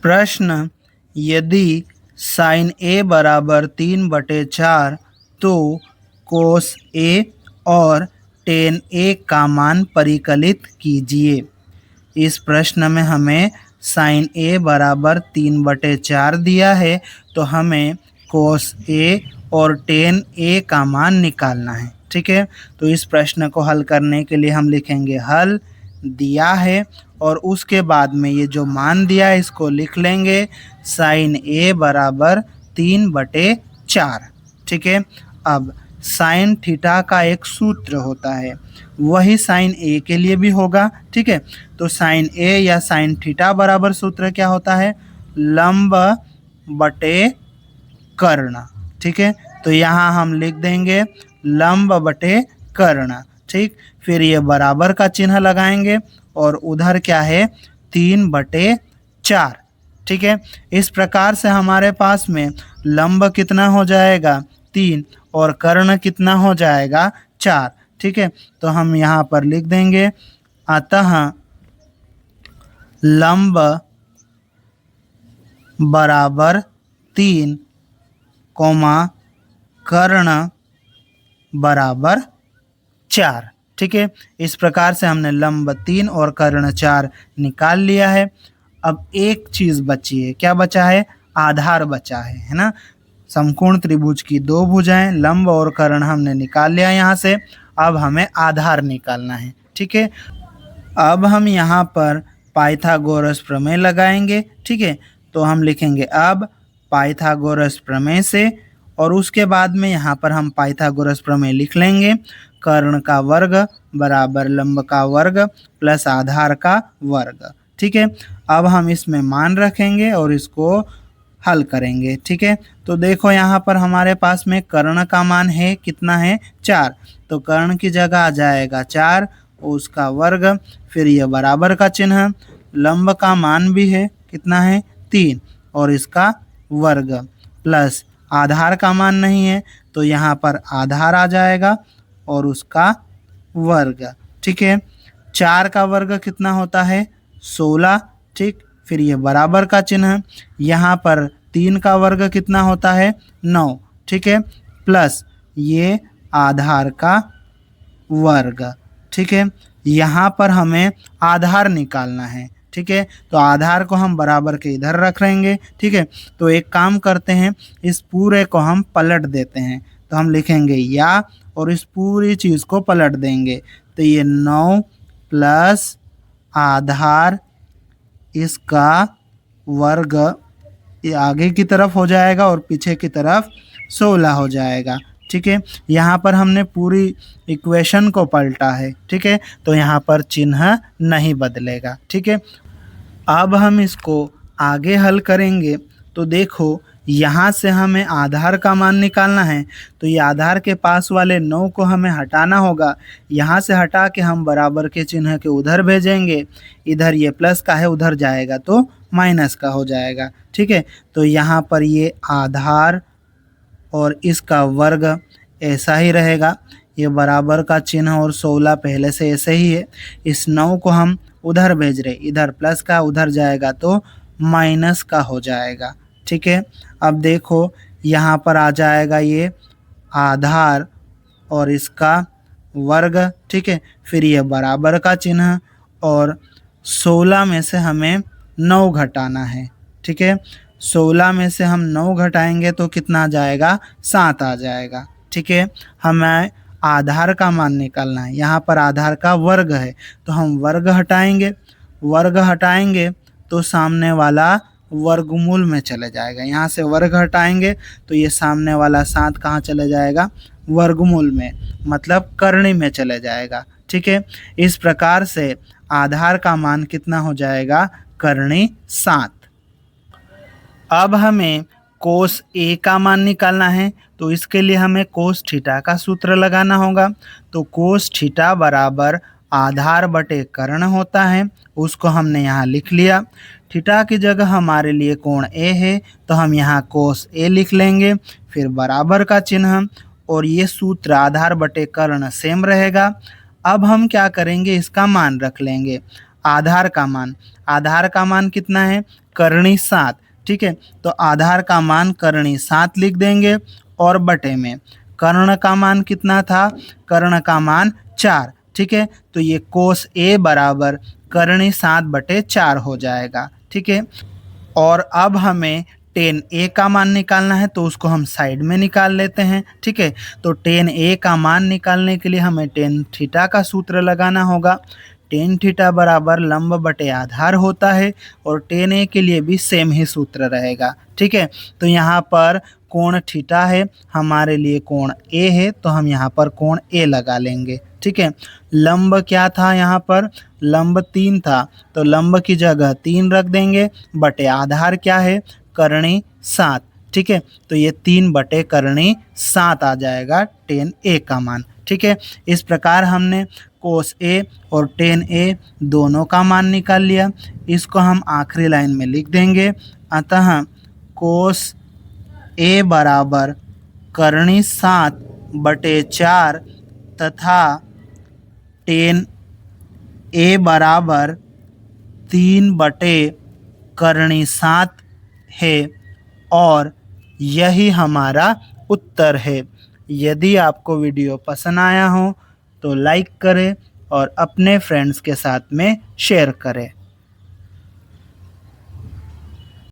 प्रश्न, यदि साइन ए बराबर 3/4 तो कोस ए और टेन ए का मान परिकलित कीजिए। इस प्रश्न में हमें साइन ए बराबर 3/4 दिया है, तो हमें कोस ए और टेन ए का मान निकालना है। ठीक है, तो इस प्रश्न को हल करने के लिए हम लिखेंगे हल दिया है और उसके बाद में ये जो मान दिया है इसको लिख लेंगे साइन ए बराबर 3/4। ठीक है, अब साइन थीटा का एक सूत्र होता है, वही साइन ए के लिए भी होगा। ठीक है, तो साइन ए या साइन थीटा बराबर सूत्र क्या होता है, लंब बटे कर्ण। ठीक है, तो यहाँ हम लिख देंगे लंब बटे कर्ण। ठीक, फिर ये बराबर का चिन्ह लगाएंगे और उधर क्या है 3/4। ठीक है, इस प्रकार से हमारे पास में लंब कितना हो जाएगा 3 और कर्ण कितना हो जाएगा 4। ठीक है, तो हम यहाँ पर लिख देंगे अतः लंब बराबर 3, कर्ण बराबर 4। ठीक है, इस प्रकार से हमने लंब 3 और कर्ण 4 निकाल लिया है। अब एक चीज बची है, क्या बचा है, आधार बचा है ना। समकोण त्रिभुज की दो भुजाएं लंब और कर्ण हमने निकाल लिया यहाँ से, अब हमें आधार निकालना है। ठीक है, अब हम यहाँ पर पाइथागोरस प्रमेय लगाएंगे। ठीक है, तो हम लिखेंगे अब पाइथागोरस प्रमेय से, और उसके बाद में यहाँ पर हम पाइथागोरस प्रमेय लिख लेंगे कर्ण का वर्ग बराबर लंब का वर्ग प्लस आधार का वर्ग। ठीक है, अब हम इसमें मान रखेंगे और इसको हल करेंगे। ठीक है, तो देखो यहाँ पर हमारे पास में कर्ण का मान है कितना है 4, तो कर्ण की जगह आ जाएगा 4 उसका वर्ग, फिर ये बराबर का चिन्ह, लंब का मान भी है कितना है 3 और इसका वर्ग प्लस आधार का मान नहीं है तो यहाँ पर आधार आ जाएगा और उसका वर्ग। ठीक है, 4 का वर्ग कितना होता है 16। ठीक, फिर ये बराबर का चिन्ह, यहाँ पर 3 का वर्ग कितना होता है 9। ठीक है, प्लस ये आधार का वर्ग। ठीक है, यहाँ पर हमें आधार निकालना है। ठीक है, तो आधार को हम बराबर के इधर रख लेंगे। ठीक है, तो एक काम करते हैं, इस पूरे को हम पलट देते हैं, तो हम लिखेंगे या और इस पूरी चीज़ को पलट देंगे, तो ये 9 प्लस आधार इसका वर्ग ये आगे की तरफ हो जाएगा और पीछे की तरफ 16 हो जाएगा। ठीक है, यहाँ पर हमने पूरी इक्वेशन को पलटा है। ठीक है, तो यहाँ पर चिन्ह नहीं बदलेगा। ठीक है, अब हम इसको आगे हल करेंगे, तो देखो यहाँ से हमें आधार का मान निकालना है, तो ये आधार के पास वाले 9 को हमें हटाना होगा, यहाँ से हटा के हम बराबर के चिन्ह के उधर भेजेंगे, इधर ये प्लस का है उधर जाएगा तो माइनस का हो जाएगा। ठीक है, तो यहाँ पर ये आधार और इसका वर्ग ऐसा ही रहेगा, ये बराबर का चिन्ह और 16 पहले से ऐसे ही है, इस 9 को हम उधर भेज रहे, इधर प्लस का उधर जाएगा तो माइनस का हो जाएगा। ठीक है, अब देखो यहाँ पर आ जाएगा ये आधार और इसका वर्ग। ठीक है, फिर ये बराबर का चिन्ह और 16 में से हमें 9 घटाना है। ठीक है, 16 में से हम 9 घटाएंगे तो कितना आ जाएगा 7 आ जाएगा। ठीक है, हमें आधार का मान निकालना है, यहाँ पर आधार का वर्ग है तो हम वर्ग हटाएंगे तो सामने वाला वर्गमूल में चले जाएगा, यहाँ से वर्ग हटाएंगे तो ये सामने वाला 7 कहाँ चले जाएगा वर्गमूल में, मतलब करनी में चले जाएगा। ठीक है, इस प्रकार से आधार का मान कितना हो जाएगा करनी 7। अब हमें कोस ए का मान निकालना है, तो इसके लिए हमें कोस थीटा का सूत्र लगाना होगा, तो कोस थीटा बराबर आधार बटे कर्ण होता है, उसको हमने यहाँ लिख लिया। थीटा की जगह हमारे लिए कोण ए है तो हम यहाँ कोस ए लिख लेंगे, फिर बराबर का चिन्ह और ये सूत्र आधार बटे कर्ण सेम रहेगा। अब हम क्या करेंगे, इसका मान रख लेंगे, आधार का मान कितना है करणी 7। ठीक है, तो आधार का मान करणी 7 लिख देंगे और बटे में कर्ण का मान कितना था, कर्ण का मान 4। ठीक है, तो ये कोस ए बराबर करणी 7/4 हो जाएगा। ठीक है, और अब हमें टेन ए का मान निकालना है, तो उसको हम साइड में निकाल लेते हैं। ठीक है, तो टेन ए का मान निकालने के लिए हमें टेन थीटा का सूत्र लगाना होगा। टेन थीटा बराबर लंब बटे आधार होता है और टेन ए के लिए भी सेम ही सूत्र रहेगा। ठीक है, तो यहाँ पर कोण थीटा है, हमारे लिए कोण ए है, तो हम यहाँ पर कोण ए लगा लेंगे। ठीक है, लंब क्या था, यहाँ पर लंब 3 था, तो लंब की जगह 3 रख देंगे, बटे आधार क्या है, करणी 7। ठीक है, तो ये 3/करणी 7 आ जाएगा टेन ए का मान। ठीक है, इस प्रकार हमने कोस ए और टेन ए दोनों का मान निकाल लिया। इसको हम आखिरी लाइन में लिख देंगे। अतः कोस ए बराबर करणी 7/4 तथा टेन ए बराबर 3/करणी 7 है और यही हमारा उत्तर है। यदि आपको वीडियो पसंद आया हो तो लाइक करें और अपने फ्रेंड्स के साथ में शेयर करें।